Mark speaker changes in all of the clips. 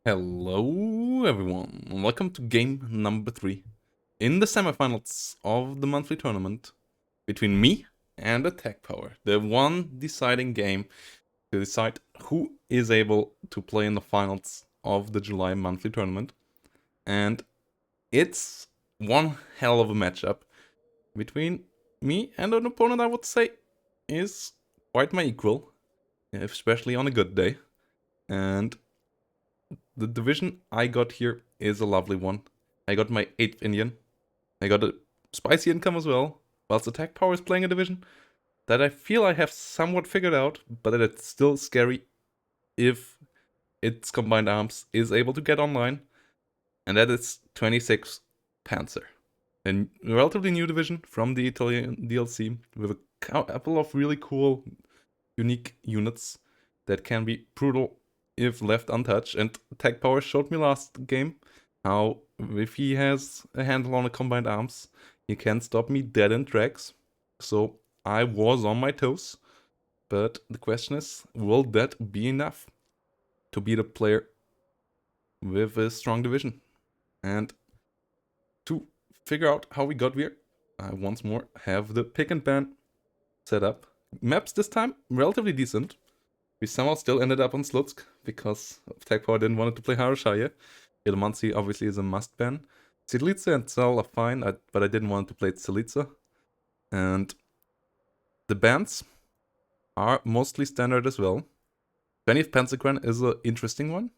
Speaker 1: Hello everyone, welcome to game number 3 in the semifinals of the monthly tournament between me and Atkpwr, the one deciding game to decide who is able to play in the finals of the July monthly tournament. And it's one hell of a matchup between me and an opponent I would say is quite my equal, especially on a good day. And the division I got here is a lovely one. I got my 8th Indian. I got a spicy income as well, whilst Atkpwr is playing a division that I feel I have somewhat figured out, but that it's still scary if its combined arms is able to get online, and that is 26 Panzer. A relatively new division from the Italian DLC with a couple of really cool, unique units that can be brutal if left untouched. And Atkpwr showed me last game how if he has a handle on the combined arms, he can stop me dead in tracks. So I was on my toes. But the question is, will that be enough to beat a player with a strong division? And to figure out how we got here, I once more have the pick and ban set up. Maps this time relatively decent. We somehow still ended up on Slutsk because Atkpwr didn't want to play Harushaya. Ilmansi obviously is a must ban. Silica and Cell are fine, but I didn't want to play Silica. And the bans are mostly standard as well. 20th Pentagram is an interesting one.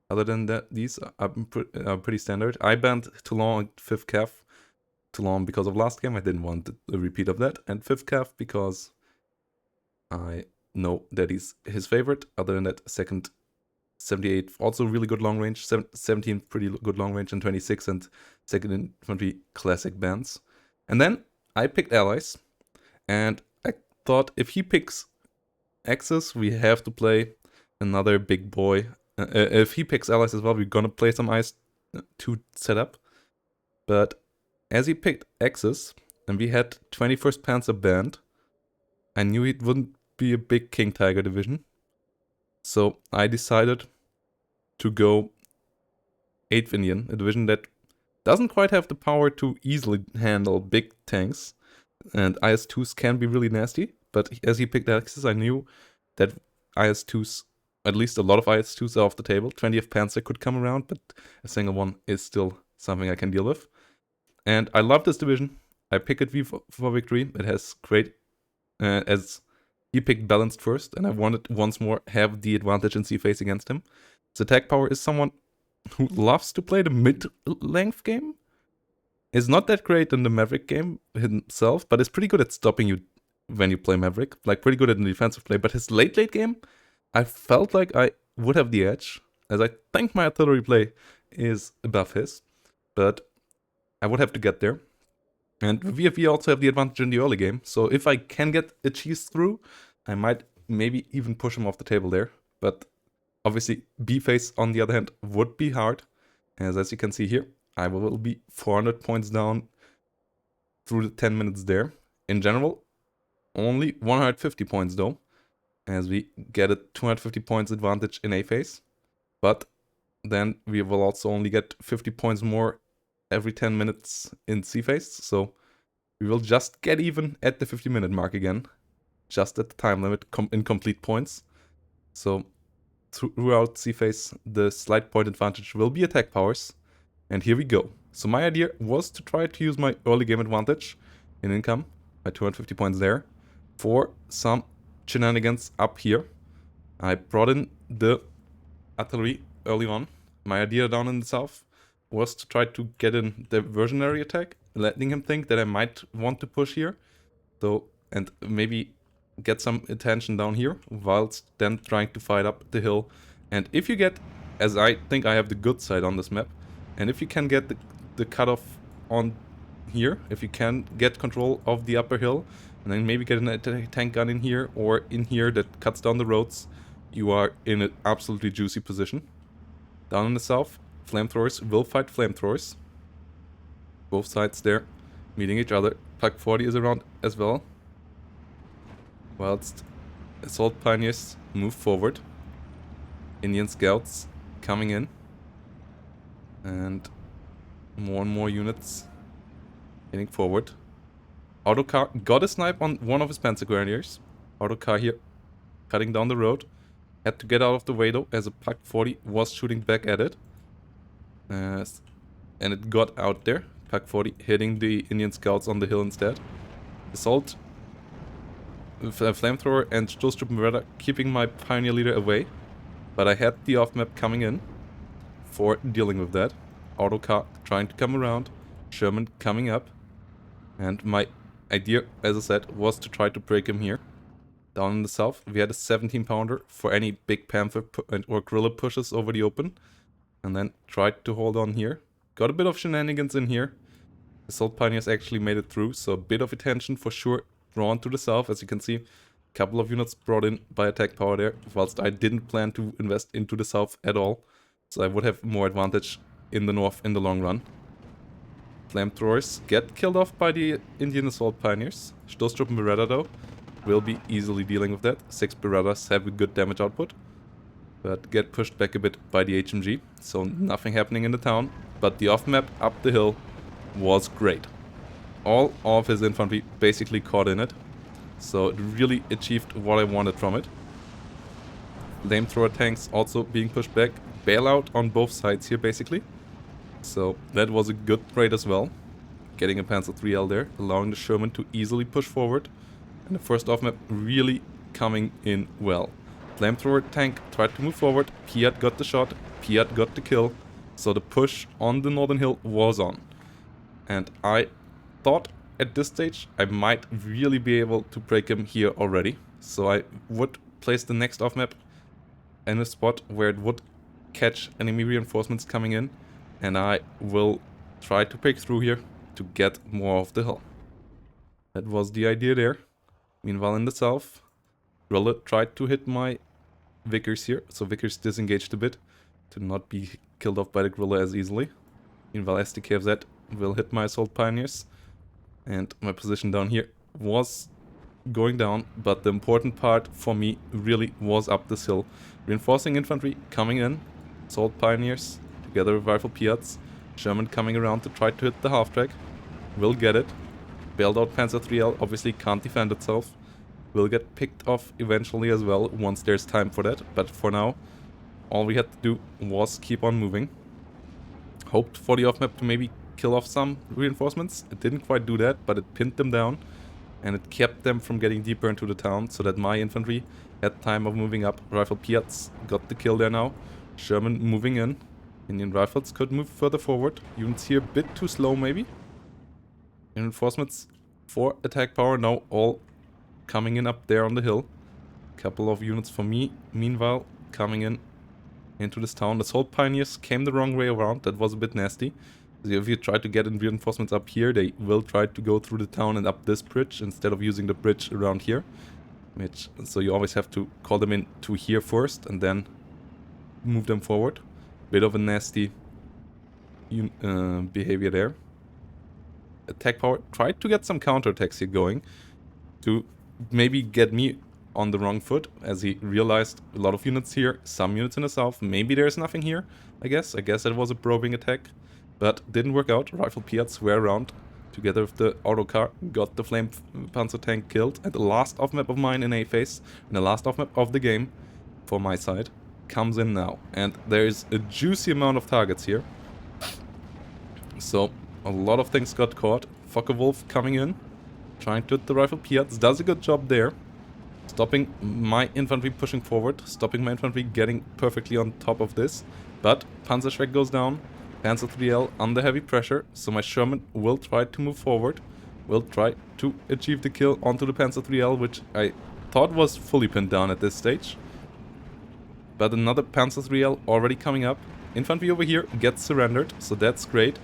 Speaker 1: Other than that, these are pretty standard. I banned Toulon and 5th Cav. Toulon because of last game, I didn't want a repeat of that. And 5th Cav because I know that he's his favorite. Other than that, second 78 also really good long range, 17 pretty good long range, and 26 and second infantry classic bands. And then I picked allies, and I thought if he picks Axis, we have to play another big boy. If he picks allies as well, we're gonna play some IS-2 setup. But as he picked Axis, and we had 21st Panzer banned, I knew it wouldn't be a big King Tiger division. So I decided to go 8th Indian, a division that doesn't quite have the power to easily handle big tanks. And IS-2s can be really nasty, but as he picked Axis, I knew that IS-2s, at least a lot of IS-2s are off the table. 20th Panzer could come around, but a single one is still something I can deal with. And I love this division. I pick it for victory. It has great, as he picked balanced first, and I wanted once more have the advantage in C-phase against him. So Atkpwr is someone who loves to play the mid-length game. Is not that great in the Maverick game himself, but is pretty good at stopping you when you play Maverick. Like, pretty good at the defensive play. But his late game, I felt like I would have the edge, as I think my artillery play is above his. But I would have to get there. And VFV also have the advantage in the early game, so if I can get a cheese through, I might maybe even push him off the table there. But obviously, B-phase, on the other hand, would be hard. As you can see here, I will be 400 points down through the 10 minutes there. In general, only 150 points though, as we get a 250 points advantage in A-phase. But then we will also only get 50 points more every 10 minutes in C-phase, so we will just get even at the 50-minute mark again, just at the time limit in complete points. So throughout C-phase, the slight point advantage will be Atkpwr's, and here we go. So my idea was to try to use my early game advantage in income, my 250 points there, for some shenanigans up here. I brought in the artillery early on. My idea down in the south was to try to get in the versionary attack, letting him think that I might want to push here. So, and maybe get some attention down here, whilst then trying to fight up the hill. And if you get, as I think I have the good side on this map, and if you can get the cutoff on here, if you can get control of the upper hill, and then maybe get a tank gun in here, or in here that cuts down the roads, you are in an absolutely juicy position. Down in the south, flamethrowers will fight flamethrowers. Both sides there, meeting each other. Plug 40 is around as well. Whilst assault pioneers move forward. Indian scouts coming in. And more and more units heading forward. Autocar got a snipe on one of his Panzer Grenadiers. Autocar here cutting down the road. Had to get out of the way though, as a Pak 40 was shooting back at it. And it got out there. Pak 40 hitting the Indian scouts on the hill instead. Assault, Flamethrower, and Stoßtruppen Beretta keeping my Pioneer leader away. But I had the off-map coming in for dealing with that. Autocar trying to come around. Sherman coming up. And my idea, as I said, was to try to break him here. Down in the south, we had a 17 pounder for any big Panther or Guerrilla pushes over the open. And then tried to hold on here. Got a bit of shenanigans in here. Assault Pioneers actually made it through, so a bit of attention for sure drawn to the south, as you can see. A couple of units brought in by Atkpwr there, whilst I didn't plan to invest into the south at all. So I would have more advantage in the north in the long run. Flamethrowers get killed off by the Indian Assault Pioneers. Stoßtruppen Beretta though will be easily dealing with that. 6 Berettas have a good damage output, but get pushed back a bit by the HMG. So nothing happening in the town, but the off-map up the hill was great. All of his infantry basically caught in it, so it really achieved what I wanted from it. Flamethrower tanks also being pushed back. Bailout on both sides here basically. So that was a good trade as well. Getting a Panzer 3L there, allowing the Sherman to easily push forward. And the first off-map really coming in well. Flamethrower tank tried to move forward. Piat got the shot. Piat got the kill. So the push on the northern hill was on. And I thought at this stage I might really be able to break him here already. So I would place the next off-map in a spot where it would catch enemy reinforcements coming in. And I will try to break through here to get more of the hill. That was the idea there. Meanwhile in the south, Guerrilla tried to hit my Vickers here. So Vickers disengaged a bit to not be killed off by the Guerrilla as easily. Meanwhile SDKFZ will hit my Assault Pioneers. And my position down here was going down, but the important part for me really was up this hill. Reinforcing infantry coming in, Assault Pioneers together with Rifle Piats. Sherman coming around to try to hit the half-track. Will get it. Bailed out Panzer 3L obviously can't defend itself. Will get picked off eventually as well once there's time for that, but for now all we had to do was keep on moving. Hoped for the off-map to maybe kill off some reinforcements. It didn't quite do that, but it pinned them down. And it kept them from getting deeper into the town, so that my infantry had time of moving up. Rifle Piats got the kill there now. Sherman moving in. Indian Rifles could move further forward. Units here a bit too slow maybe. Reinforcements for Atkpwr now all coming in up there on the hill. Couple of units for me, meanwhile, coming in into this town. The Assault Pioneers came the wrong way around. That was a bit nasty. So if you try to get in reinforcements up here, they will try to go through the town and up this bridge instead of using the bridge around here. So you always have to call them in to here first and then move them forward. Bit of a nasty behavior there. Atkpwr tried to get some counterattacks here going to maybe get me on the wrong foot, as he realized a lot of units here, some units in the south. Maybe there's nothing here, I guess. I guess it was a probing attack. But didn't work out. Rifle Piats were around. Together with the autocar, got the flame panzer tank killed. And the last off-map of mine in A-phase, and the last off-map of the game, for my side, comes in now. And there is a juicy amount of targets here. So, a lot of things got caught. Focke-Wulf coming in, trying to hit the Rifle Piats. Does a good job there. Stopping my infantry pushing forward. Stopping my infantry getting perfectly on top of this. But Panzerschreck goes down. Panzer 3L under heavy pressure, so my Sherman will try to move forward. Will try to achieve the kill onto the Panzer 3L, which I thought was fully pinned down at this stage. But another Panzer 3L already coming up. Infantry over here gets surrendered, so that's great.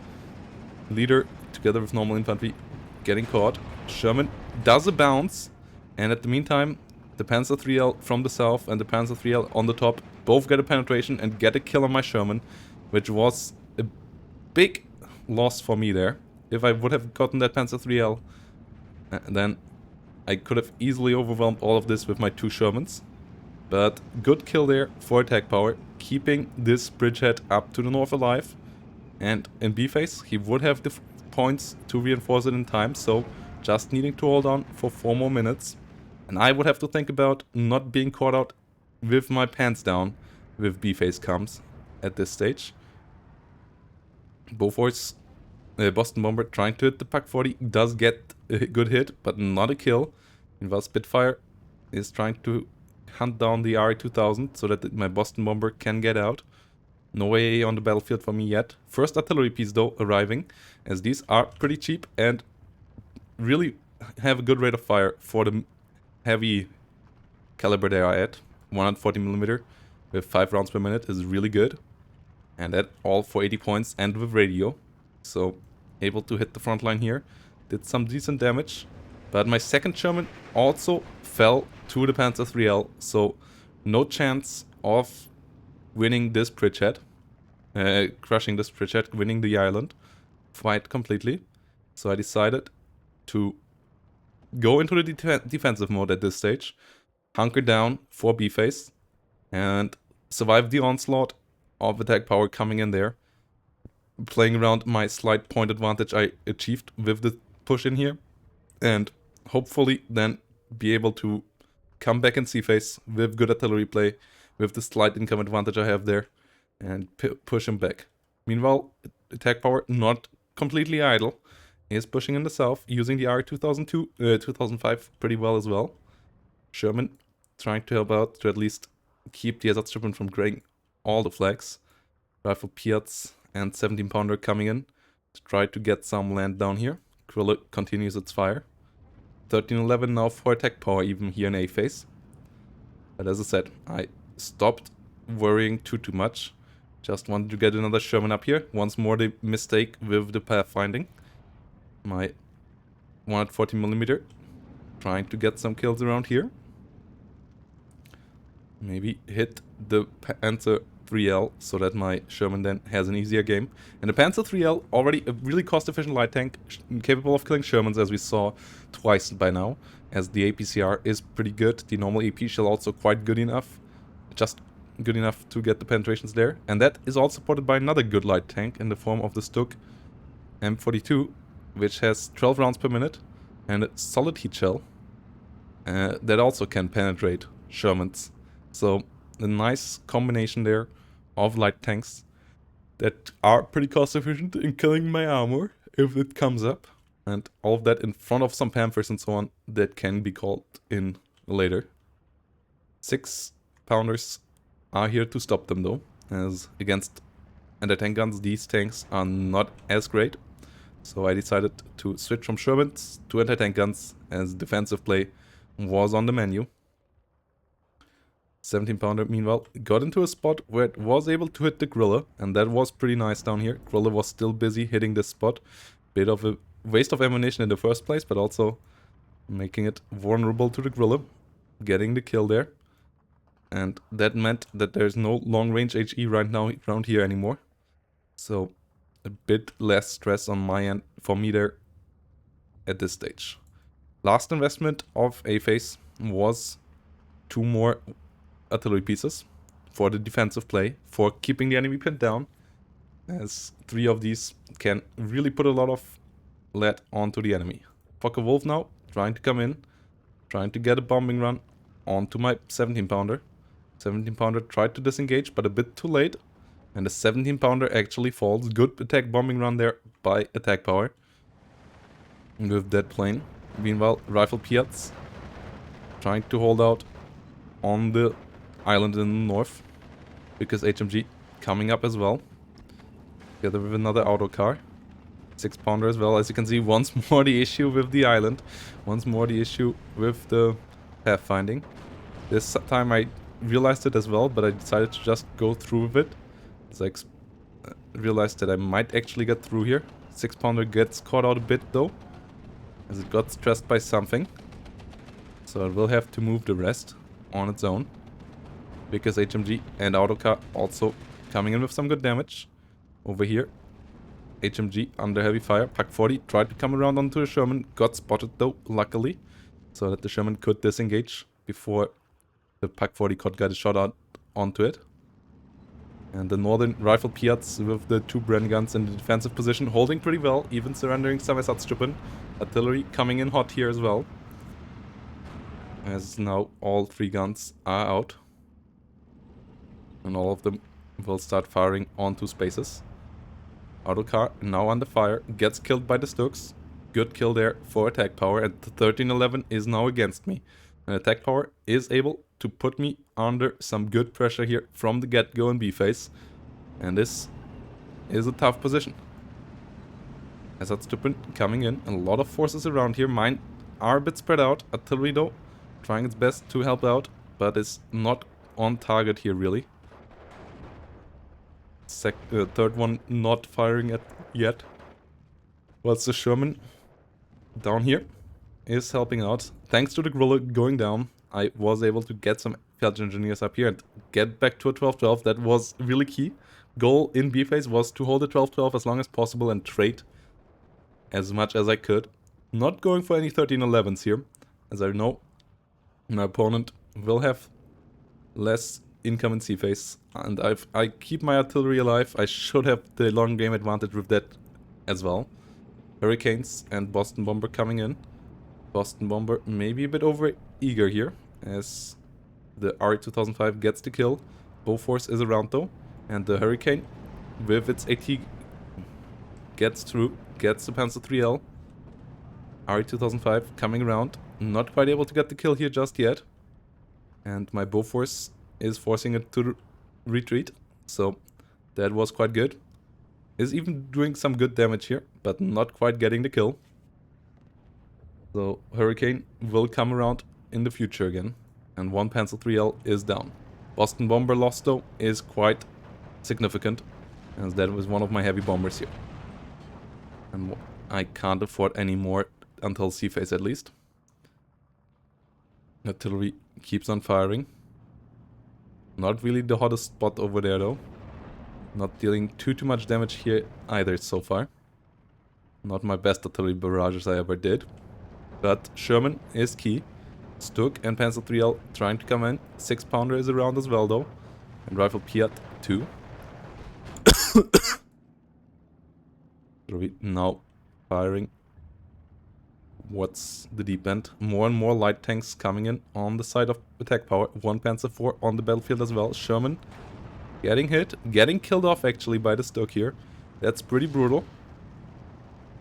Speaker 1: Leader, together with normal infantry, getting caught. Sherman does a bounce, and at the meantime, the Panzer 3L from the south and the Panzer 3L on the top both get a penetration and get a kill on my Sherman, which was a big loss for me there. If I would have gotten that Panzer 3L, then I could have easily overwhelmed all of this with my 2 Shermans. But good kill there for Atkpwr, keeping this bridgehead up to the north alive. And in B phase, he would have the points to reinforce it in time, so just needing to hold on for 4 more minutes. And I would have to think about not being caught out with my pants down with B phase comes at this stage. Bofor's Boston Bomber trying to hit the Pak 40 does get a good hit, but not a kill. Meanwhile, Spitfire is trying to hunt down the RE-2000 so that my Boston Bomber can get out. No AA on the battlefield for me yet. First artillery piece though arriving, as these are pretty cheap and really have a good rate of fire for the heavy caliber they are at. 140mm with 5 rounds per minute is really good. And that all for 80 points and with radio. So able to hit the front line here. Did some decent damage. But my second Sherman also fell to the Panzer 3L. So no chance of winning this bridgehead. Crushing this bridgehead, winning the island fight completely. So I decided to go into the defensive mode at this stage. Hunker down for B phase. And survive the onslaught of Atkpwr coming in there. Playing around my slight point advantage I achieved with the push in here. And hopefully then be able to come back in C phase with good artillery play, with the slight income advantage I have there, and push him back. Meanwhile, Atkpwr not completely idle. He is pushing in the south, using the R2005 pretty well as well. Sherman trying to help out to at least keep the Ersatztruppen from grabbing all the flags. Rifle Piats and 17-pounder coming in to try to get some land down here. Quilla continues its fire. 13-11 now for Atkpwr even here in A phase. But as I said, I stopped worrying too much. Just wanted to get another Sherman up here. Once more the mistake with the pathfinding. My 140mm trying to get some kills around here. Maybe hit the Panzer 3L so that my Sherman then has an easier game. And the Panzer 3L, already a really cost-efficient light tank, capable of killing Shermans as we saw twice by now, as the APCR is pretty good. The normal AP shell also quite good enough, just good enough to get the penetrations there. And that is all supported by another good light tank in the form of the Stuk M42, which has 12 rounds per minute and a solid heat shell that also can penetrate Shermans. So a nice combination there of light tanks that are pretty cost efficient in killing my armor if it comes up. And all of that in front of some Panthers and so on that can be called in later. 6-pounders are here to stop them though, as against anti-tank guns these tanks are not as great. So I decided to switch from Shermans to anti-tank guns as defensive play was on the menu. 17-pounder, meanwhile, got into a spot where it was able to hit the Griller, and that was pretty nice down here. Griller was still busy hitting this spot. Bit of a waste of ammunition in the first place, but also making it vulnerable to the Griller. Getting the kill there. And that meant that there's no long-range HE right now around here anymore. So, a bit less stress on my end for me there at this stage. Last investment of A phase was 2 more artillery pieces for the defensive play, for keeping the enemy pinned down, as 3 of these can really put a lot of lead onto the enemy. Focke-Wulf now trying to come in, trying to get a bombing run onto my 17-pounder. 17-pounder tried to disengage, but a bit too late, and the 17-pounder actually falls. Good attack bombing run there by Atkpwr with that plane. Meanwhile, Rifle Piats trying to hold out on the island in the north, because HMG coming up as well, together with another auto car. 6-pounder as well. As you can see, once more the issue with the island, once more the issue with the pathfinding. This time I realized it as well, but I decided to just go through with it, as I realized that I might actually get through here. 6-pounder gets caught out a bit though, as it got stressed by something, so it will have to move the rest on its own, because HMG and autocar also coming in with some good damage. Over here, HMG under heavy fire. Pak 40 tried to come around onto the Sherman, got spotted though, luckily, so that the Sherman could disengage before the Pak 40 could get a shot out onto it. And the Northern Rifle Piats with the 2 Bren guns in the defensive position, holding pretty well, even surrendering some as Atkpwr. Artillery coming in hot here as well. As now all 3 guns are out. And all of them will start firing onto spaces. Autocar now under fire, gets killed by the Stooks. Good kill there for Atkpwr, and the 1311 is now against me. And Atkpwr is able to put me under some good pressure here from the get-go in B-phase. And this is a tough position. As Atkpwr coming in, a lot of forces around here. Mine are a bit spread out. Artillery though, trying its best to help out, but is not on target here really. Third one not firing at yet. Whilst the Sherman down here is helping out. Thanks to the Griller going down, I was able to get some Felt Engineers up here and get back to a 12-12. That was really key. Goal in B phase was to hold a 12-12 as long as possible and trade as much as I could. Not going for any 13-11s here, as I know my opponent will have less income in C phase, and I keep my artillery alive. I should have the long game advantage with that as well. Hurricanes and Boston Bomber coming in. Boston Bomber maybe a bit over eager here, as the RE-2005 gets the kill. Bofors is around though, and the Hurricane with its AT gets through, gets the Panzer 3L. RE-2005 coming around, not quite able to get the kill here just yet. And my Bofors is forcing it to retreat, so that was quite good. Is even doing some good damage here, but not quite getting the kill. So Hurricane will come around in the future again, and 1 Panzer 3L is down. Boston Bomber loss though is quite significant, as that was one of my heavy bombers here. And I can't afford any more until C phase at least. Artillery keeps on firing. Not really the hottest spot over there though. Not dealing too much damage here either so far. Not my best artillery barrages I ever did. But Sherman is key. Stook and Panzer 3L trying to come in. 6-pounder is around as well though. And Rifle Piat too. Now firing. What's the deep end? More and more light tanks coming in on the side of Atkpwr. 1 Panzer 4 on the battlefield as well. Sherman getting hit, getting killed off actually by the Stook here. That's pretty brutal.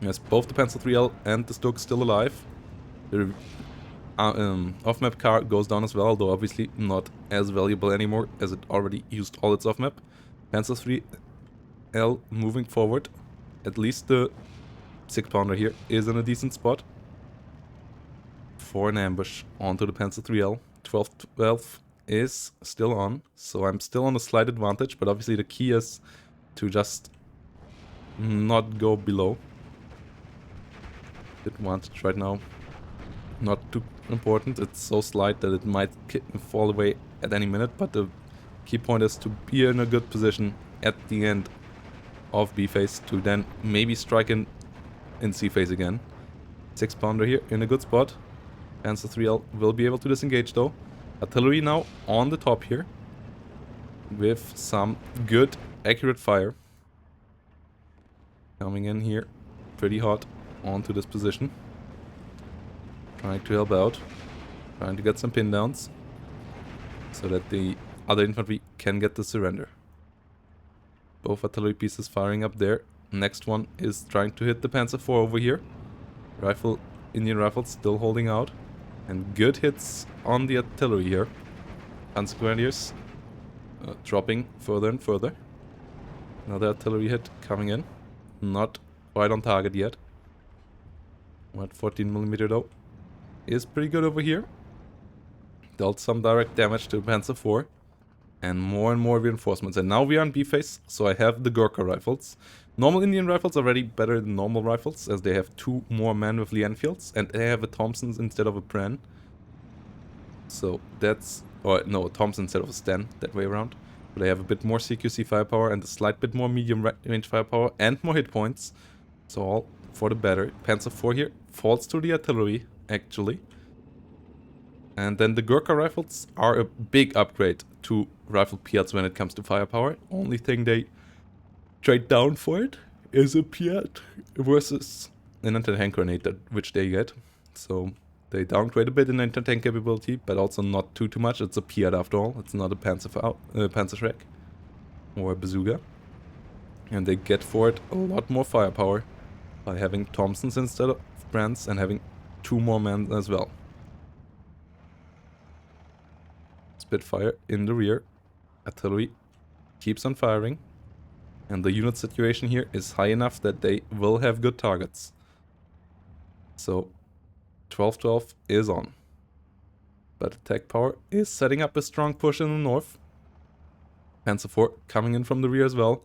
Speaker 1: Yes, both the Panzer 3L and the Stook still alive. The off-map car goes down as well, though obviously not as valuable anymore as it already used all its off-map. Panzer 3L moving forward. At least the 6-pounder here is in a decent spot for an ambush onto the Panzer 3L. 12-12 is still on, so I'm still on a slight advantage, but obviously the key is to just not go below. Advantage right now, not too important. It's so slight that it might fall away at any minute, but the key point is to be in a good position at the end of B phase to then maybe strike in C phase again. 6-pounder here in a good spot. Panzer 3L will be able to disengage though. Artillery now on the top here with some good accurate fire. Coming in here pretty hot onto this position. Trying to help out. Trying to get some pin downs so that the other infantry can get the surrender. Both artillery pieces firing up there. Next one is trying to hit the Panzer 4 over here. Indian Rifles still holding out. And good hits on the artillery here. Panzer Grenadiers dropping further and further. Another artillery hit coming in. Not quite on target yet. What 14mm though is pretty good over here. Dealt some direct damage to Panzer 4. And more reinforcements. And now we are in B phase, so I have the Gurkha rifles. Normal Indian rifles are already better than normal rifles, as they have 2 more men with Lee Enfields, and they have a Thompson instead of a Bren. So that's... or no, a Thompson instead of a Sten, that way around. But they have a bit more CQC firepower and a slight bit more medium range firepower and more hit points. So all for the better. Panzer 4 here falls to the artillery, actually. And then the Gurkha rifles are a big upgrade to rifle Piats when it comes to firepower. Only thing they trade down for it is a Piat versus an anti-tank grenade, which they get. So they downgrade a bit in anti-tank capability, but also not too much. It's a Piat after all. It's not a Panzerschreck or a bazooka. And they get for it a lot more firepower by having Thompsons instead of Brands and having 2 more men as well. Spitfire in the rear. Artillery keeps on firing. And the unit situation here is high enough that they will have good targets. So 12-12 is on. But Atkpwr is setting up a strong push in the north. Panzer IV coming in from the rear as well.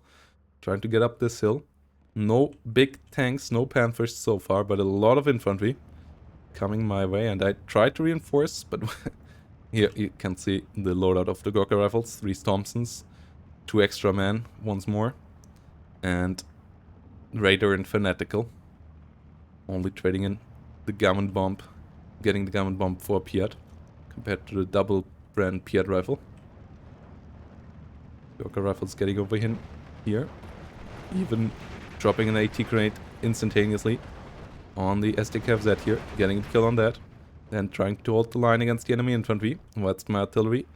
Speaker 1: Trying to get up this hill. No big tanks, no Panthers so far, but a lot of infantry coming my way. And I tried to reinforce, but here you can see the loadout of the Gurkha rifles. 3 Thompsons, 2 extra men once more. And Raider and Fanatical. Only trading in the Gammon Bomb. Getting the Gammon Bomb for Piat. Compared to the double brand Piat rifle. Gurkha rifles getting over here. Even dropping an AT grenade instantaneously on the SDKFZ here. Getting a kill on that. Then trying to hold the line against the enemy infantry. Whilst my artillery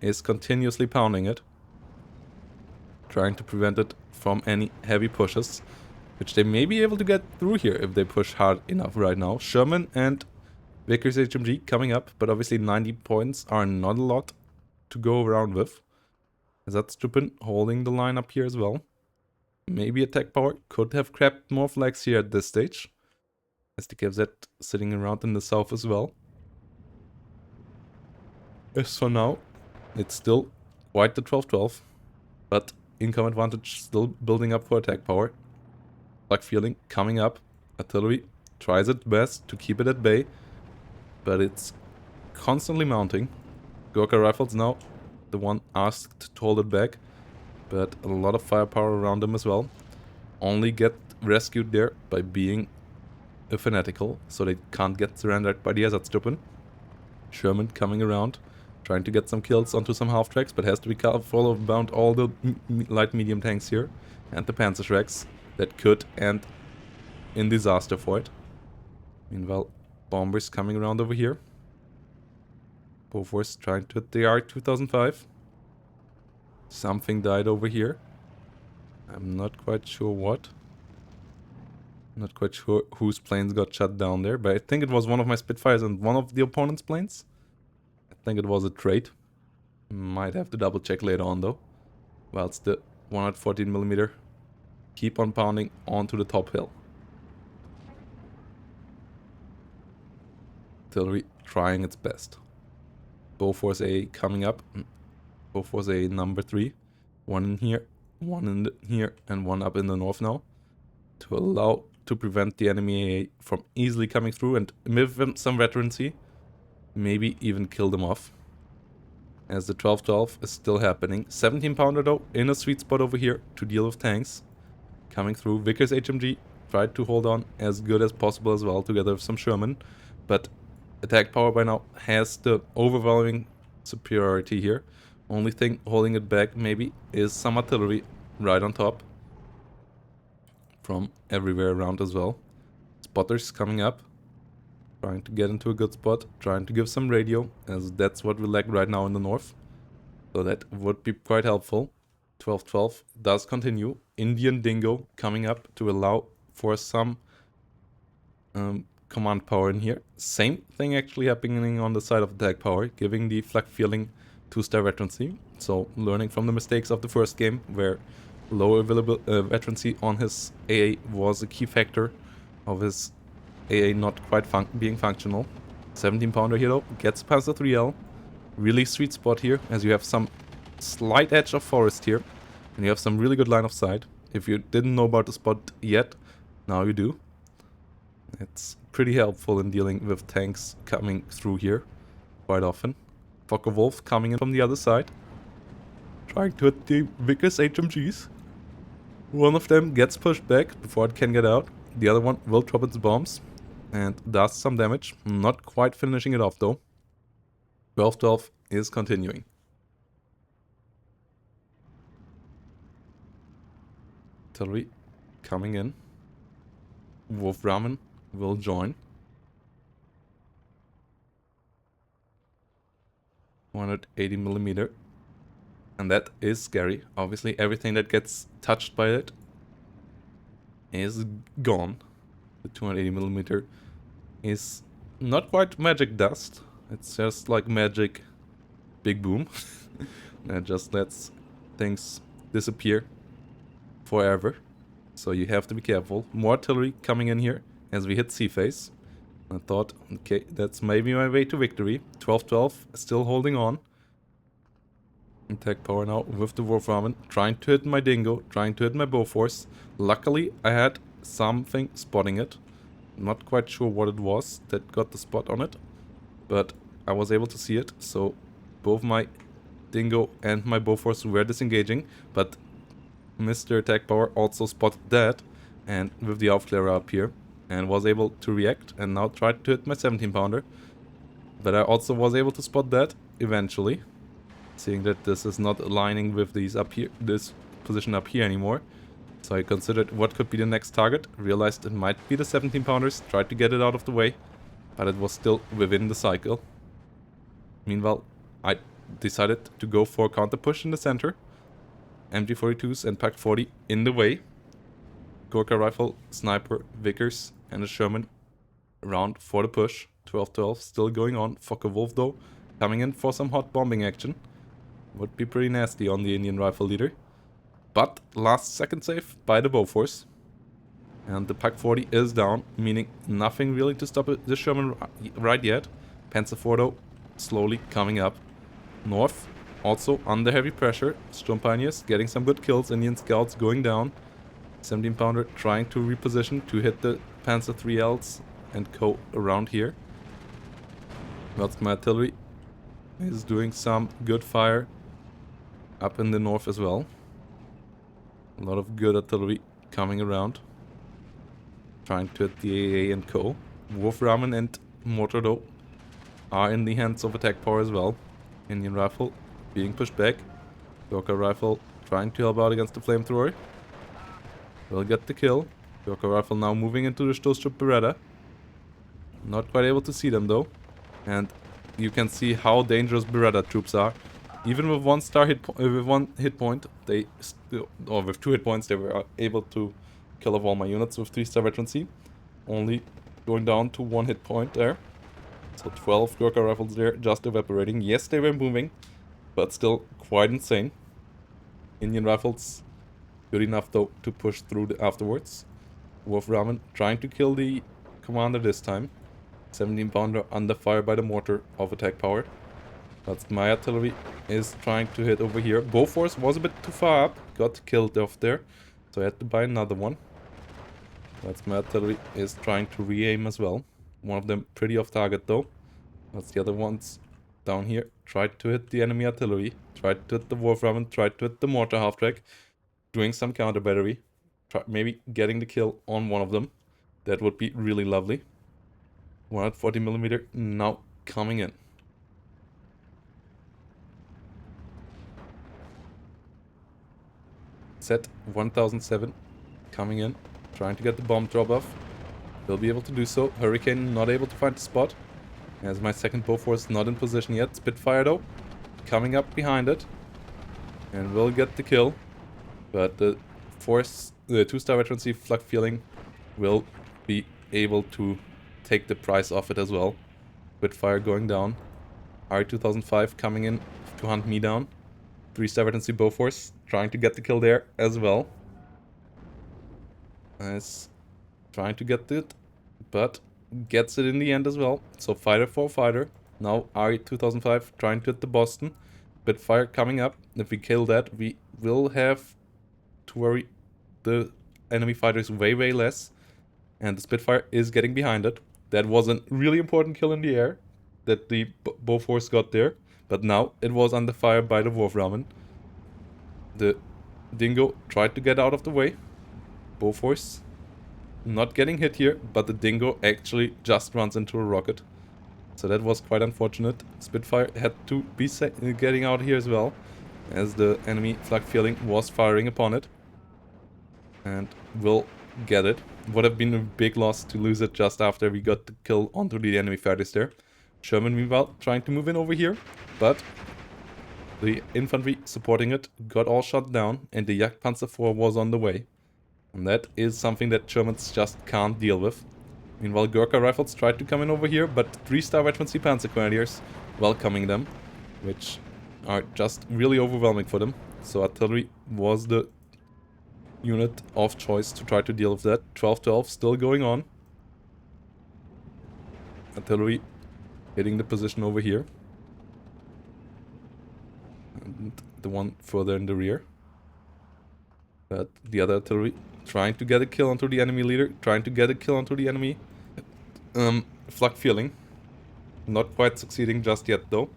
Speaker 1: is continuously pounding it. Trying to prevent it from any heavy pushes. Which they may be able to get through here if they push hard enough right now. Sherman and Vickers HMG coming up. But obviously 90 points are not a lot to go around with. Atkpwr holding the line up here as well. Maybe Atkpwr could have grabbed more flags here at this stage. SDKFZ sitting around in the south as well. As for now, it's still quite the 12-12. But income advantage still building up for Atkpwr. Black feeling coming up. Artillery tries its best to keep it at bay. But it's constantly mounting. Gurkha rifles now the one asked to hold it back. But a lot of firepower around them as well. Only get rescued there by being a fanatical. So they can't get surrendered by the Atkpwr. Sherman coming around. Trying to get some kills onto some half-tracks. But has to be careful about all the light medium tanks here. And the Panzerschrecks. That could end in disaster for it. Meanwhile, bombers coming around over here. Bofors trying to hit the R2005. Something died over here. I'm not quite sure what. Not quite sure whose planes got shut down there, but I think it was one of my Spitfires and one of the opponent's planes. I think it was a trade. Might have to double check later on though. Whilst the 114mm keep on pounding onto the top hill. Artillery trying its best. Bofors A coming up. Bofors A number 3. One in here, one in here, and one up in the north now. To prevent the enemy AA from easily coming through and with them some veterancy. Maybe even kill them off. As the 12-12 is still happening. 17 pounder though in a sweet spot over here to deal with tanks. Coming through. Vickers HMG tried to hold on as good as possible as well together with some Sherman. But Atkpwr by now has the overwhelming superiority here. Only thing holding it back maybe is some artillery right on top. From everywhere around as well. Spotters coming up. Trying to get into a good spot. Trying to give some radio as that's what we lack right now in the north. So that would be quite helpful. 12-12 does continue. Indian Dingo coming up to allow for some command power in here. Same thing actually happening on the side of Atkpwr, giving the flak feeling 2-star veterancy. So learning from the mistakes of the first game where low available veterancy on his AA was a key factor of his AA not quite being functional. 17 pounder here though, gets past the 3L. Really sweet spot here as you have some slight edge of forest here. And you have some really good line of sight. If you didn't know about the spot yet, now you do. It's pretty helpful in dealing with tanks coming through here quite often. Fokker Wolf coming in from the other side. Trying to hit the Vickers HMGs. One of them gets pushed back before it can get out. The other one will drop its bombs and does some damage. Not quite finishing it off though. 12-12 is continuing. artillery coming in. Wolf Ramen will join. 180mm. And that is scary. Obviously, everything that gets touched by it is gone. The 280mm is not quite magic dust. It's just like magic big boom. That just lets things disappear forever. So you have to be careful. More artillery coming in here as we hit sea phase. I thought, okay, that's maybe my way to victory. 12-12, still holding on. Atkpwr now with the Wolf Ramen, trying to hit my Dingo, trying to hit my Bofors. Luckily, I had something spotting it. Not quite sure what it was that got the spot on it, but I was able to see it. So both my Dingo and my Bofors were disengaging, but Mr. Atkpwr also spotted that, and with the Atkpwr up here, and was able to react, and now tried to hit my 17-pounder. But I also was able to spot that eventually, seeing that this is not aligning with these up here, this position up here anymore. So I considered what could be the next target, realized it might be the 17-pounders, tried to get it out of the way, but it was still within the cycle. Meanwhile, I decided to go for a counter push in the center. MG42s and Pack 40 in the way. Gorka Rifle, Sniper, Vickers, and a Sherman around for the push. 12-12 still going on. Fokker Wolf though, coming in for some hot bombing action. Would be pretty nasty on the Indian rifle leader. But last second save by the Bofors. And the Pack 40 is down, meaning nothing really to stop the Sherman right yet. Panzer IV though, slowly coming up. North, also under heavy pressure. Sturm Pioneers getting some good kills. Indian scouts going down. 17-pounder trying to reposition to hit the Panzer 3Ls and co around here. Whilst my artillery is doing some good fire up in the north as well. A lot of good artillery coming around. Trying to hit the AA and co. Wolf Ramen and Mortar though are in the hands of Atkpwr as well. Indian rifle being pushed back. Gorka rifle trying to help out against the flamethrower. Will get the kill. Gorka rifle now moving into the Stoßtrupp Beretta. Not quite able to see them though. And you can see how dangerous Beretta troops are. Even with one hit point, they still, or with 2 hit points, they were able to kill off all my units with 3-star veterancy. Only going down to 1 hit point there. So 12 Gorka rifles there, just evaporating. Yes, they were moving, but still quite insane. Indian rifles good enough though to push through afterwards. Wolf Ramen trying to kill the commander this time. 17-pounder under fire by the mortar of Atkpwr. But my artillery is trying to hit over here. Bofors was a bit too far up, got killed off there, so I had to buy another one. But my artillery is trying to re-aim as well. One of them pretty off target though. That's the other ones down here. Tried to hit the enemy artillery, tried to hit the Wolf Ramen, tried to hit the mortar half-track. Doing some counter battery. Maybe getting the kill on one of them. That would be really lovely. 140mm now coming in. Set 1007 coming in. Trying to get the bomb drop off. Will be able to do so. Hurricane not able to find the spot. As my second Bofors not in position yet. Spitfire though. Coming up behind it. And will get the kill. But the 2-star veterancy flak feeling will be able to take the price off it as well. Spitfire going down. R2005 coming in to hunt me down. 3-star veterancy Bofors trying to get the kill there as well. Nice. Trying to get it, but gets it in the end as well. So fighter for fighter. Now R2005 trying to hit the Boston. Spitfire coming up. If we kill that, we will have to worry the enemy fighters way less. And the Spitfire is getting behind it. That was a really important kill in the air that the Bofors got there. But now it was under fire by the Wolf Ramen. The Dingo tried to get out of the way. Bofors not getting hit here, but the Dingo actually just runs into a rocket. So that was quite unfortunate. Spitfire had to be getting out here as well, as the enemy flak feeling was firing upon it. And will get it. Would have been a big loss to lose it just after we got the kill onto the enemy fighters there. Sherman, meanwhile, trying to move in over here, but the infantry supporting it got all shot down, and the Jagdpanzer IV was on the way. And that is something that Germans just can't deal with. Meanwhile, Gurkha rifles tried to come in over here, but 3-star veteran sea Panzer Grenadiers welcoming them, which are just really overwhelming for them. So artillery was the unit of choice to try to deal with that. 12-12 still going on. Artillery hitting the position over here. And the one further in the rear. But the other artillery trying to get a kill onto the enemy leader, trying to get a kill onto the enemy flak feeling. Not quite succeeding just yet though.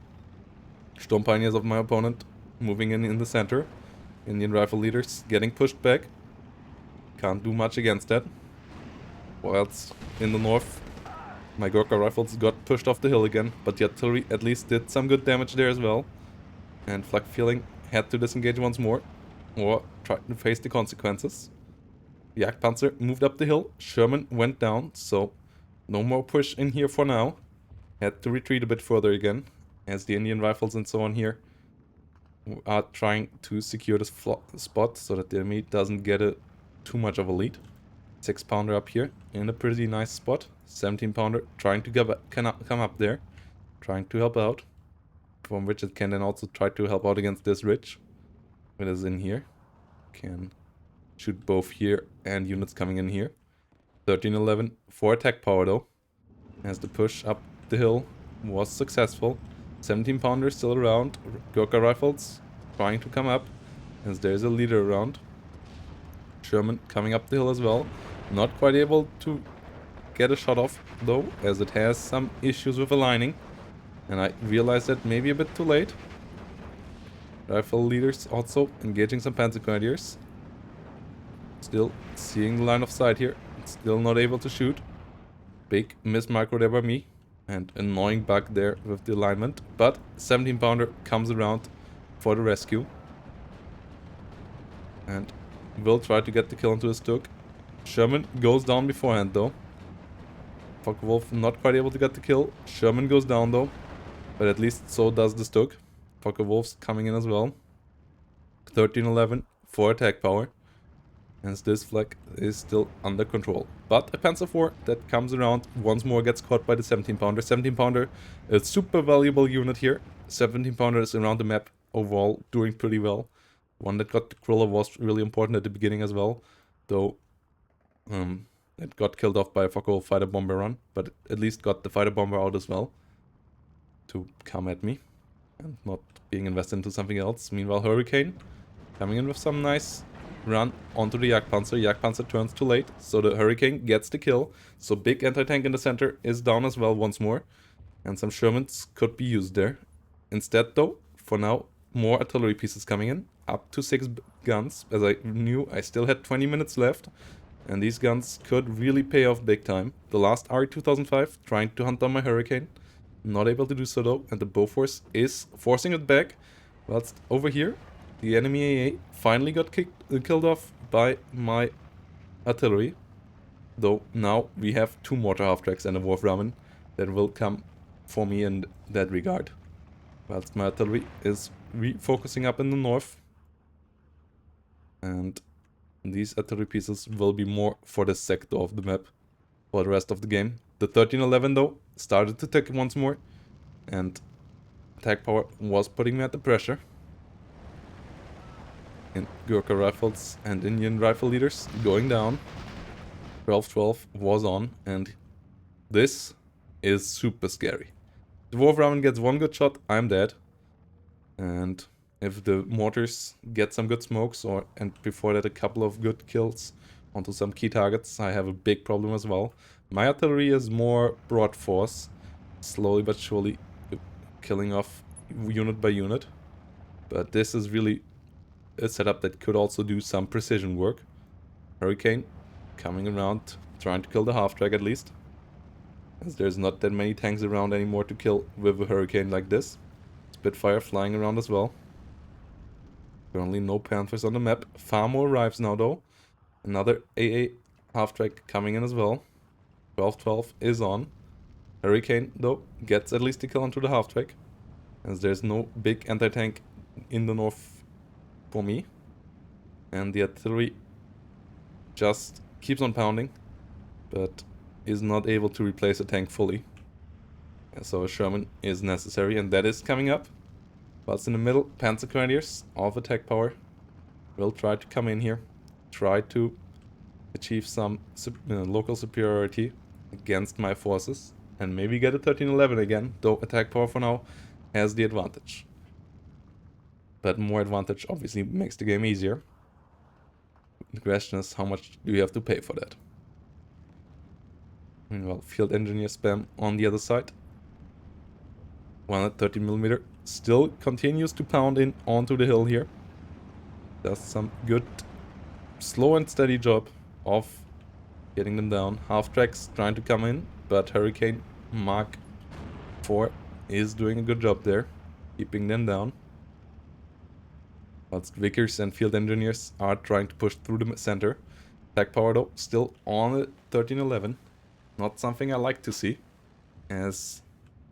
Speaker 1: Storm Pioneers of my opponent moving in the center. Indian rifle leaders getting pushed back. Can't do much against that. Whilst in the north, my Gurkha rifles got pushed off the hill again, but the artillery at least did some good damage there as well. And flak feeling had to disengage once more, or try to face the consequences. The Jagdpanzer moved up the hill, Sherman went down, so no more push in here for now. Had to retreat a bit further again, as the Indian rifles and so on here are trying to secure this spot so that the enemy doesn't get too much of a lead. 6-pounder up here in a pretty nice spot. 17-pounder trying to come up there, trying to help out. From which it can then also try to help out against this ridge. It is in here. Can shoot both here and units coming in here. 13-11 for attack power though, as the push up the hill was successful. 17-pounder still around. Gurkha rifles trying to come up, as there's a leader around. Sherman coming up the hill as well. Not quite able to get a shot off though, as it has some issues with aligning. And I realized that maybe a bit too late. Rifle leaders also engaging some Panzer Grenadiers. Still seeing the line of sight here. Still not able to shoot. Big miss micro there by me. And annoying bug there with the alignment. But 17-pounder comes around for the rescue. And will try to get the kill onto his Stuk. Sherman goes down beforehand though. Focke-Wulf not quite able to get the kill. Sherman goes down though. But at least so does the Stuk. Focke-Wulf's coming in as well. 13-11 for attack power. As this flag is still under control. But a Panzer IV that comes around once more gets caught by the 17-pounder. 17-pounder, a super valuable unit here. 17-pounder is around the map overall doing pretty well. One that got the crawler was really important at the beginning as well. Though it got killed off by a Focke-Wulf fighter bomber run. But at least got the fighter bomber out as well. To come at me. And not being invested into something else. Meanwhile, Hurricane coming in with some nice run onto the Jagdpanzer. Jagdpanzer turns too late, so the Hurricane gets the kill. So big anti-tank in the center is down as well once more. And some Shermans could be used there. Instead though, for now, more artillery pieces coming in. Up to 6 guns, as I knew I still had 20 minutes left. And these guns could really pay off big time. The last RE-2005 trying to hunt down my Hurricane. Not able to do so though, and the Bofors is forcing it back. Whilst over here, the enemy AA finally got killed off by my artillery. Though now we have 2 mortar half-tracks and a Wolframen that will come for me in that regard. Whilst my artillery is refocusing up in the north. And these artillery pieces will be more for the sector of the map for the rest of the game. The 13-11 though started to tick once more, and attack power was putting me at the pressure. And Gurkha rifles and Indian rifle leaders going down. 12-12 was on, and this is super scary. The Wolframen gets 1 good shot, I'm dead. And if the mortars get some good smokes, and before that a couple of good kills onto some key targets, I have a big problem as well. My artillery is more broad force, slowly but surely killing off unit by unit. But this is really a setup that could also do some precision work. Hurricane coming around, trying to kill the half-track at least. As there's not that many tanks around anymore to kill with a Hurricane like this. Spitfire flying around as well. Currently no Panthers on the map. Far more arrives now though. Another AA half-track coming in as well. 12-12 is on. Hurricane, though, gets at least a kill onto the half-track, as there's no big anti-tank in the north for me. And the artillery just keeps on pounding, but is not able to replace the tank fully. And so a Sherman is necessary, and that is coming up. Whilst in the middle, Panzer Grenadiers of Atkpwr will try to come in here, try to achieve some local superiority against my forces, and maybe get a 13-11 again, though Atkpwr for now has the advantage. But more advantage obviously makes the game easier. The question is, how much do you have to pay for that? Meanwhile, field engineer spam on the other side. 130mm still continues to pound in onto the hill here. Does some good, slow and steady job of getting them down. Half-tracks trying to come in, but Hurricane Mark IV is doing a good job there, keeping them down. Whilst Vickers and field engineers are trying to push through the center. Atkpwr though, still on a 13-11. Not something I like to see, as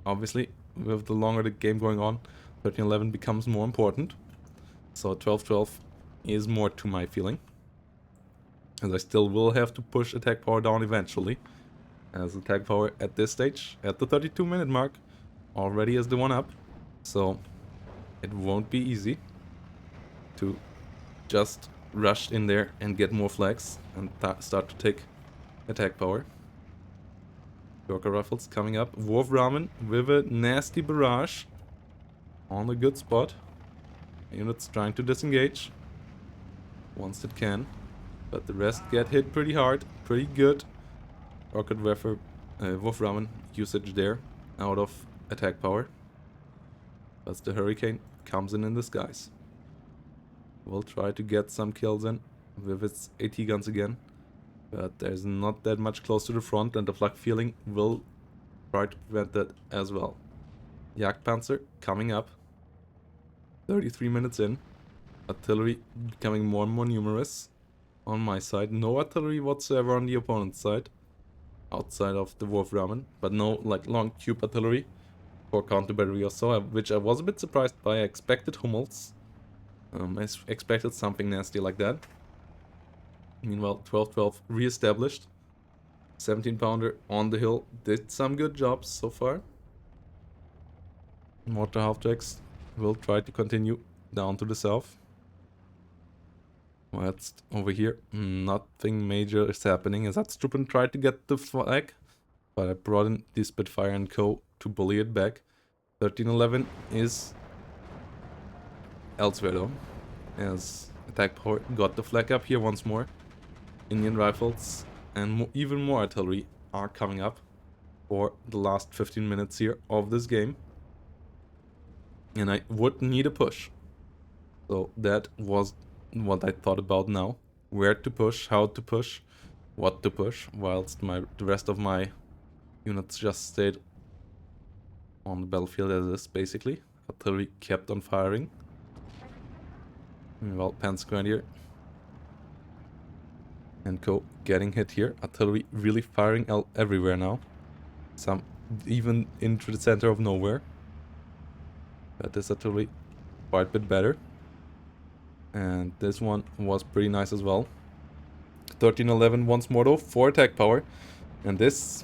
Speaker 1: obviously with the longer the game going on, 13-11 becomes more important. So 12-12 is more to my feeling, as I still will have to push Atkpwr down eventually, as Atkpwr at this stage, at the 32-minute mark, already is the one up. So it won't be easy to just rush in there and get more flags and start to take Atkpwr. Yorker Rifles coming up. Wolf Ramen with a nasty barrage on a good spot. Units trying to disengage once it can, but the rest get hit pretty hard, pretty good. Rocket Wolf Ramen usage there out of Atkpwr. But the Hurricane comes in disguise. We'll try to get some kills in with its AT guns again, but there's not that much close to the front, and the flak feeling will try to prevent that as well. Jagdpanzer coming up. 33 minutes in. Artillery becoming more and more numerous on my side. No artillery whatsoever on the opponent's side, outside of the Wolf Ramen, but no like long tube artillery for counter battery or so, which I was a bit surprised by. I expected Hummels. I expected something nasty like that. Meanwhile, 12-12 re-established. 17-pounder on the hill did some good jobs so far. Mortar half-tracks will try to continue down to the south. Whilst over here, nothing major is happening, as Atkpwr tried to get the flag, but I brought in the Spitfire and Co. to bully it back. 13-11 is elsewhere though, as Atkpwr got the flag up here once more. Indian rifles and even more artillery are coming up for the last 15 minutes here of this game. And I would need a push. So that was what I thought about now. Where to push, how to push, what to push, whilst the rest of my units just stayed on the battlefield as is, basically. Artillery kept on firing. Well, Panzer Grenadier and Co. getting hit here. Artillery really firing everywhere now. Some even into the center of nowhere. But this artillery quite a bit better. And this one was pretty nice as well. 13-11 once more though for Atkpwr. And this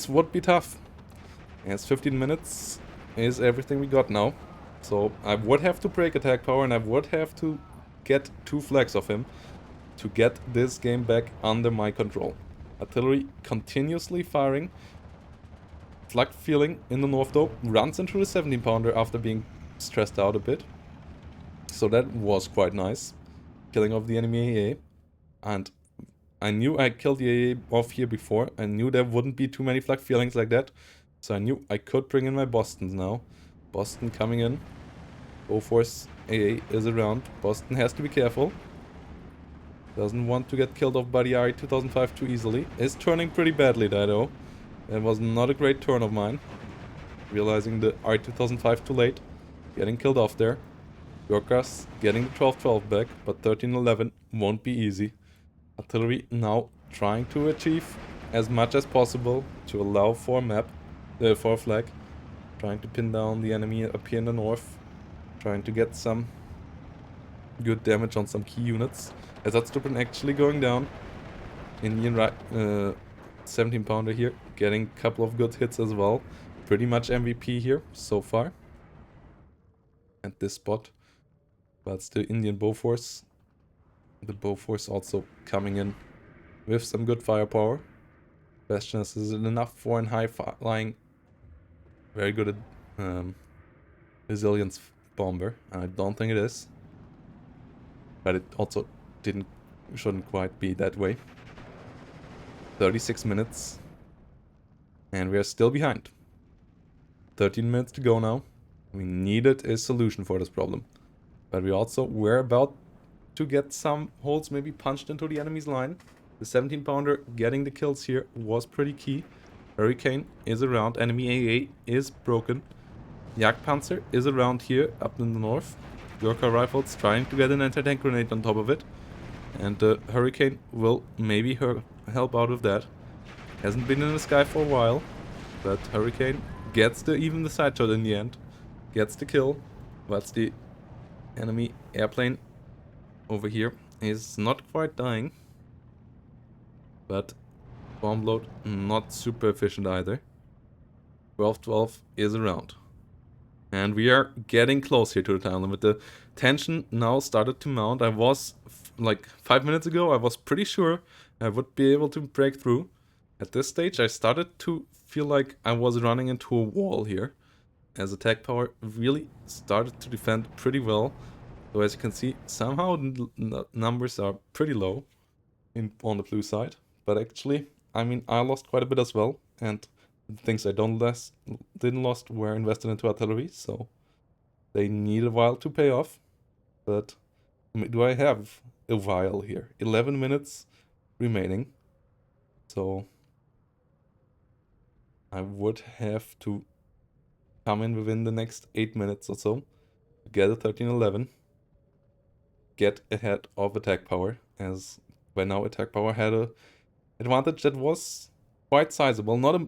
Speaker 1: would be tough, as 15 minutes is everything we got now. So I would have to break Atkpwr, and I would have to get 2 flags of him to get this game back under my control. Artillery continuously firing. Flak feeling in the north though runs into the 17-pounder after being stressed out a bit. So that was quite nice. Killing off the enemy AA. And I knew I killed the AA off here before. I knew there wouldn't be too many flak feelings like that. So I knew I could bring in my Bostons now. Boston coming in. Bofors AA is around. Boston has to be careful. Doesn't want to get killed off by the RE 2005 too easily. Is turning pretty badly there though. That was not a great turn of mine. Realizing the RE 2005 too late. Getting killed off there. Yorkas getting the 12-12 back, but 13-11 won't be easy. Artillery now trying to achieve as much as possible to allow for for a flag. Trying to pin down the enemy up here in the north. Trying to get some good damage on some key units. As Atkpwr actually going down. Indian 17 pounder here, getting a couple of good hits as well. Pretty much MVP here so far at this spot. But still Indian Bofors. The Bofors also coming in with some good firepower. Question is it enough for a high flying, very good at resilience bomber? I don't think it is. But it also shouldn't quite be that way. 36 minutes. And we are still behind. 13 minutes to go now. We needed a solution for this problem. But we also were about to get some holes maybe punched into the enemy's line. The 17 pounder getting the kills here was pretty key. Hurricane is around. Enemy AA is broken. Jagdpanzer is around here up in the north. Gurkha rifles trying to get an anti-tank grenade on top of it. And the Hurricane will maybe help out with that. Hasn't been in the sky for a while. But Hurricane gets even the side shot in the end. Gets the kill. But the enemy airplane over here is not quite dying. But bomb load not super efficient either. 12-12 is around. And we are getting close here to the time limit. The tension now started to mount. I was, like 5 minutes ago, I was pretty sure I would be able to break through. At this stage, I started to feel like I was running into a wall here. As Atkpwr really started to defend pretty well. So as you can see, somehow the numbers are pretty low on the blue side. But actually, I mean, I lost quite a bit as well. And the things I didn't lost were invested into artillery. So they need a while to pay off. But do I have a while here? 11 minutes remaining. So I would have to come in within the next 8 minutes or so to get a 13-11. Get ahead of Atkpwr, as by now Atkpwr had a advantage that was quite sizable. Not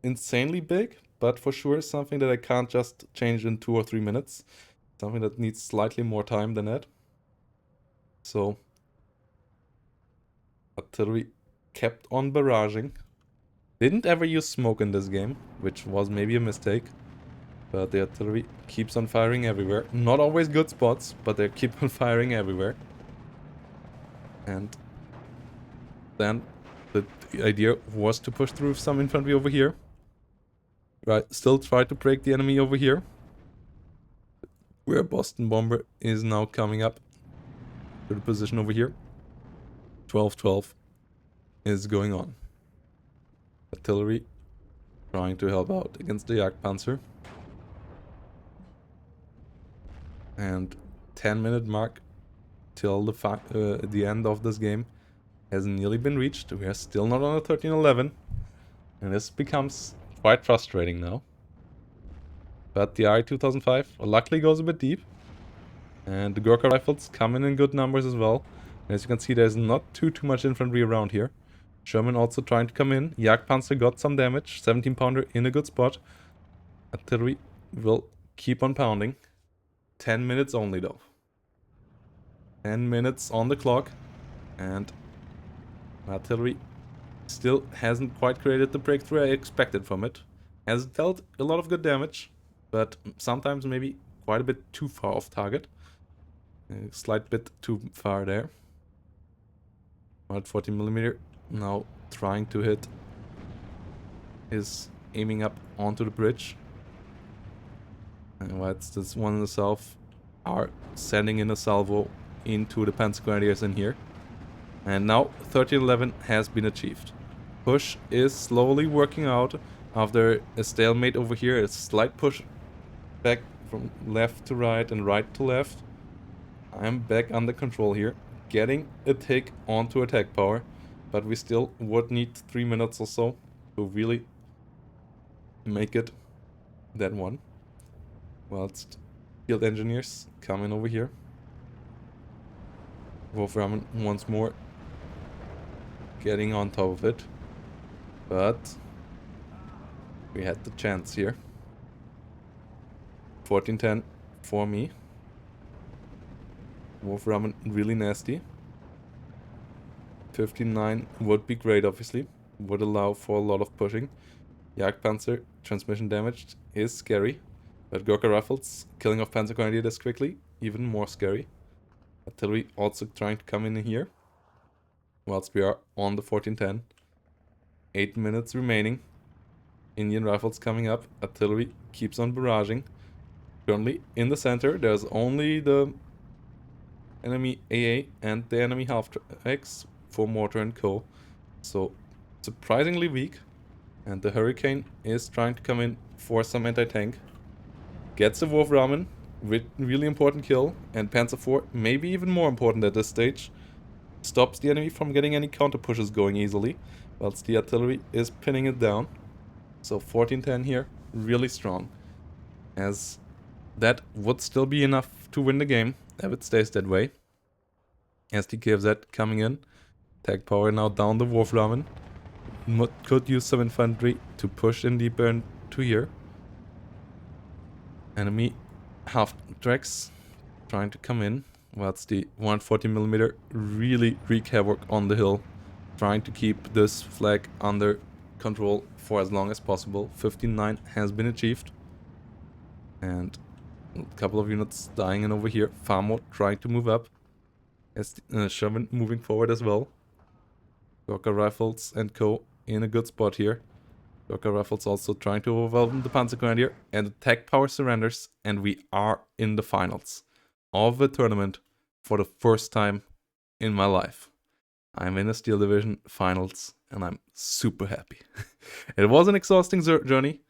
Speaker 1: insanely big, but for sure something that I can't just change in 2 or 3 minutes. Something that needs slightly more time than that. So artillery kept on barraging. Didn't ever use smoke in this game, which was maybe a mistake. But the artillery keeps on firing everywhere. Not always good spots, but they keep on firing everywhere. And then the idea was to push through some infantry over here. Right, still try to break the enemy over here. Where Boston Bomber is now coming up to the position over here. 12-12 is going on. Artillery trying to help out against the Jagdpanzer. And 10-minute mark till the end of this game has nearly been reached. We are still not on a 13-11. And this becomes quite frustrating now. But the I-2005 luckily goes a bit deep. And the Gurkha rifles come in good numbers as well. And as you can see, there's not too much infantry around here. Sherman also trying to come in. Jagdpanzer got some damage. 17 pounder in a good spot. Artillery will keep on pounding. 10 minutes only though. 10 minutes on the clock. And artillery still hasn't quite created the breakthrough I expected from it. Has dealt a lot of good damage, but sometimes maybe quite a bit too far off target. A slight bit too far there. 140mm now trying to hit. Is aiming up onto the bridge. And whilst this one in the south are sending in a salvo into the Panzer Grenadiers in here. And now 13-11 has been achieved. Push is slowly working out after a stalemate over here. A slight push back from left to right and right to left. I'm back under control here. Getting a take onto Atkpwr. But we still would need 3 minutes or so to really make it that one. Whilst field engineers coming over here. Wolframen once more getting on top of it. But we had the chance here. 14-10 for me. Wolf Ramen really nasty. 15-9 would be great, obviously. Would allow for a lot of pushing. Jagdpanzer, transmission damaged, is scary. But Gurkha Rifles, killing off Panzer Grenadier this quickly, even more scary. Artillery also trying to come in here. Whilst we are on the 14-10. 8 minutes remaining. Indian Rifles coming up. Artillery keeps on barraging. Currently, in the center, there's only the enemy AA and the enemy half-X for mortar and co. So, surprisingly weak. And the Hurricane is trying to come in for some anti-tank. Gets the Wolf Ramen, with really important kill. And Panzer IV, maybe even more important at this stage, stops the enemy from getting any counter pushes going easily, whilst the artillery is pinning it down. So 14-10 here, really strong. As that would still be enough to win the game, if it stays that way. STKFZ coming in. Atkpwr now down the Wolf Ramen. Could use some infantry to push in deeper into here. Enemy half tracks trying to come in, whilst the 140mm really wreak havoc on the hill, trying to keep this flag under control for as long as possible. 15-9 has been achieved. And a couple of units dying in over here. Famo trying to move up. Sherman moving forward as well. Gurkha Rifles and co in a good spot here. Gurkha Rifles also trying to overwhelm the Panzer Grenadier. And the Atkpwr surrenders. And we are in the finals of the tournament for the first time in my life. I'm in a Steel Division finals and I'm super happy. It was an exhausting journey.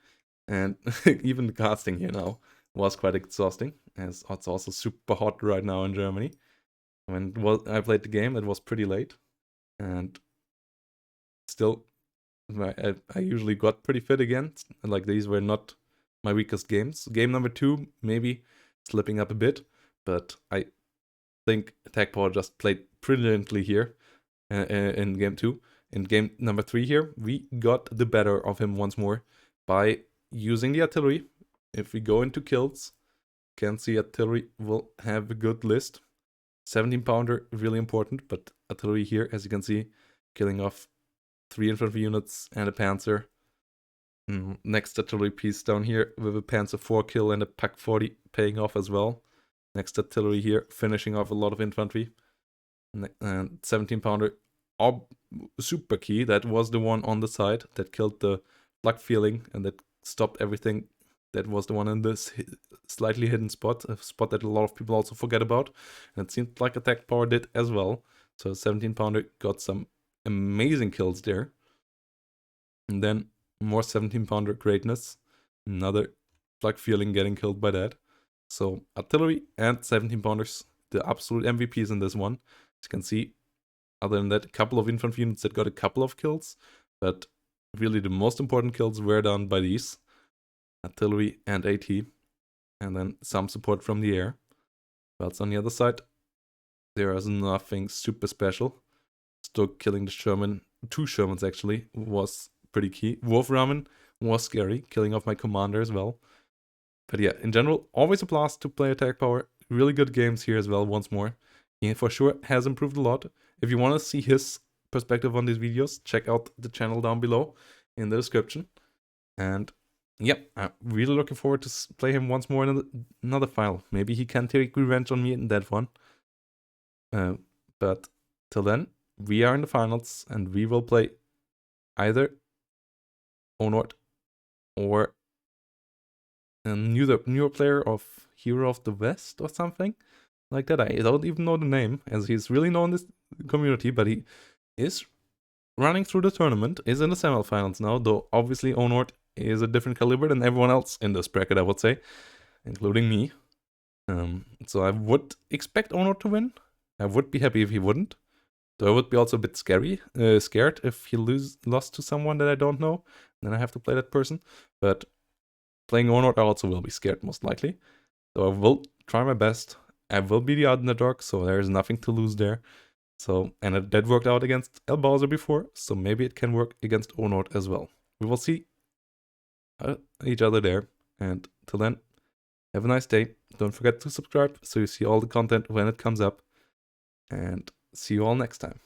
Speaker 1: And even the casting here now was quite exhausting, as it's also super hot right now in Germany. When I played the game, it was pretty late, and still, I usually got pretty fit again. Like, these were not my weakest games. Game number 2, maybe slipping up a bit, but I think Atkpwr just played brilliantly here in game 2. In game number 3 here, we got the better of him once more by using the artillery. If we go into kills, can see artillery will have a good list. 17-pounder, really important, but artillery here, as you can see, killing off 3 infantry units and a panzer. Next artillery piece down here with a Panzer IV kill and a Pak 40 paying off as well. Next artillery here, finishing off a lot of infantry. And 17-pounder, super key. That was the one on the side that killed the flak feeling and that stopped everything. That was the one in this slightly hidden spot, a spot that a lot of people also forget about. And it seemed like Atkpwr did as well. So 17-pounder got some amazing kills there. And then more 17-pounder greatness. Another flak feeling getting killed by that. So artillery and 17-pounders, the absolute MVPs in this one. As you can see, other than that, a couple of infantry units that got a couple of kills. But really the most important kills were done by these. Artillery and AT, and then some support from the air. But on the other side, there is nothing super special. Still killing the Sherman, 2 Shermans actually, was pretty key. Wolf Ramen was scary, killing off my commander as well. But yeah, in general, always a blast to play Atkpwr. Really good games here as well, once more. He for sure has improved a lot. If you want to see his perspective on these videos, check out the channel down below in the description. And yep, I'm really looking forward to play him once more in another final. Maybe he can take revenge on me in that one. But till then, we are in the finals and we will play either Onort or a newer player of Hero of the West or something like that. I don't even know the name, as he's really known in this community, but he is running through the tournament, is in the semifinals now, though obviously Onort is a different caliber than everyone else in this bracket, I would say, including me. So I would expect Onort to win. I would be happy if he wouldn't. Though I would be also a bit scared if he lost to someone that I don't know. Then I have to play that person. But playing Onort, I also will be scared, most likely. So I will try my best. I will be the underdog, so there is nothing to lose there. So, and that worked out against El Bowser before, so maybe it can work against Onord as well. We will see each other there. And till then, have a nice day. Don't forget to subscribe so you see all the content when it comes up. And see you all next time.